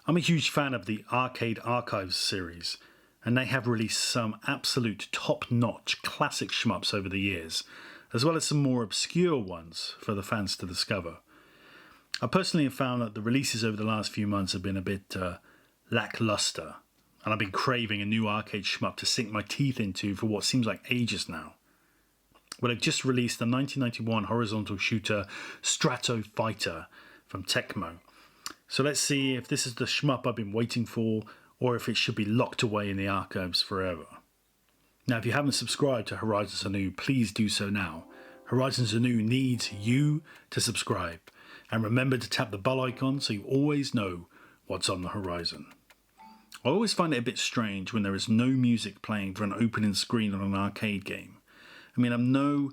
I'm a huge fan of the Arcade Archives series, and they have released some absolute top-notch classic shmups over the years, as well as some more obscure ones for the fans to discover. I personally have found that the releases over the last few months have been a bit lackluster, and I've been craving a new arcade shmup to sink my teeth into for what seems like ages now. Well, they've just released the 1991 horizontal shooter Strato Fighter from Tecmo. So let's see if this is the shmup I've been waiting for, or if it should be locked away in the archives forever. Now, if you haven't subscribed to Horizons Anew, please do so now. Horizons Anew needs you to subscribe. And remember to tap the bell icon so you always know what's on the horizon. I always find it a bit strange when there is no music playing for an opening screen on an arcade game. I mean, I'm no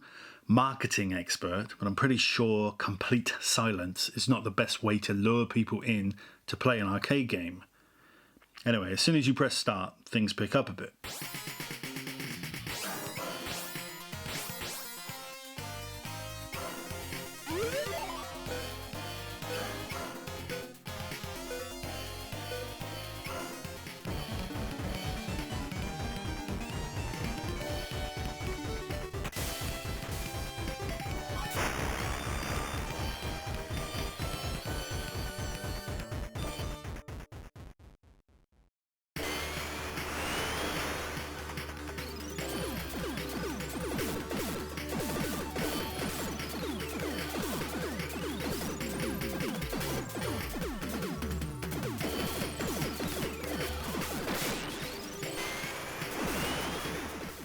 marketing expert, but I'm pretty sure complete silence is not the best way to lure people in to play an arcade game. Anyway, as soon as you press start, things pick up a bit.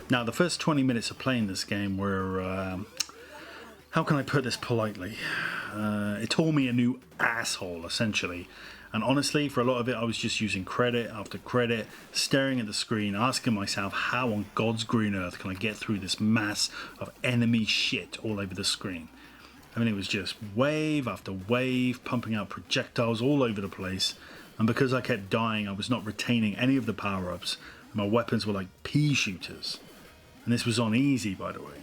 Now, the first 20 minutes of playing this game were, how can I put this politely? It tore me a new asshole, essentially. And honestly, for a lot of it, I was just using credit after credit, staring at the screen, asking myself, how on God's green earth can I get through this mass of enemy shit all over the screen? I mean, it was just wave after wave, pumping out projectiles all over the place. And because I kept dying, I was not retaining any of the power-ups. My weapons were like pea shooters. And this was on easy, by the way.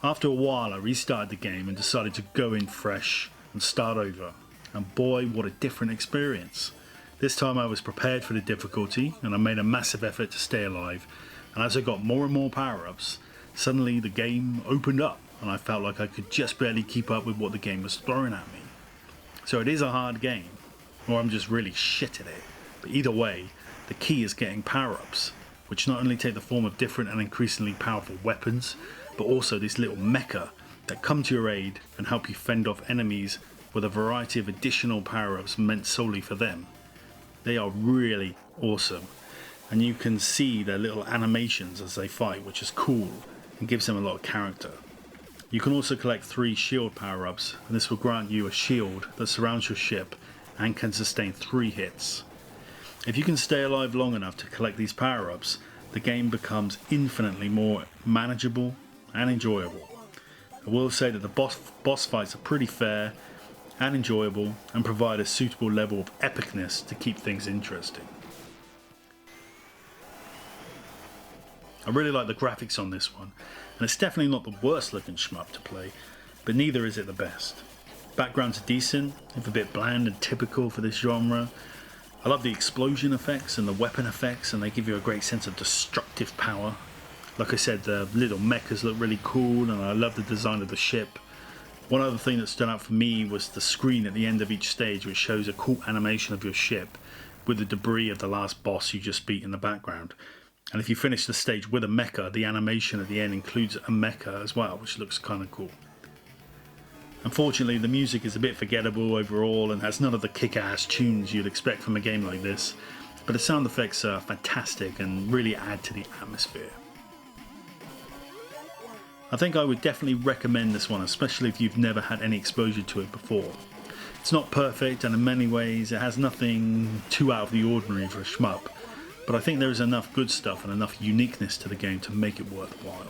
After a while, I restarted the game and decided to go in fresh and start over. And boy, what a different experience. This time I was prepared for the difficulty, and I made a massive effort to stay alive. And as I got more and more power-ups, suddenly the game opened up, and I felt like I could just barely keep up with what the game was throwing at me. So it is a hard game, or I'm just really shit at it. But either way, the key is getting power-ups, which not only take the form of different and increasingly powerful weapons, but also this little mecha that come to your aid and help you fend off enemies with a variety of additional power-ups meant solely for them. They are really awesome, and you can see their little animations as they fight, which is cool and gives them a lot of character. You can also collect 3 shield power-ups, and this will grant you a shield that surrounds your ship and can sustain 3 hits. If you can stay alive long enough to collect these power-ups, the game becomes infinitely more manageable and enjoyable. I will say that the boss fights are pretty fair and enjoyable and provide a suitable level of epicness to keep things interesting. I really like the graphics on this one, and it's definitely not the worst looking shmup to play, but neither is it the best. Backgrounds are decent, if a bit bland and typical for this genre. I love the explosion effects and the weapon effects, and they give you a great sense of destructive power. Like I said, the little mechas look really cool, and I love the design of the ship. One other thing that stood out for me was the screen at the end of each stage, which shows a cool animation of your ship with the debris of the last boss you just beat in the background. And if you finish the stage with a mecha, the animation at the end includes a mecha as well, which looks kind of cool. Unfortunately, the music is a bit forgettable overall and has none of the kick-ass tunes you'd expect from a game like this, but the sound effects are fantastic and really add to the atmosphere. I think I would definitely recommend this one, especially if you've never had any exposure to it before. It's not perfect, and in many ways it has nothing too out of the ordinary for a shmup, but I think there is enough good stuff and enough uniqueness to the game to make it worthwhile.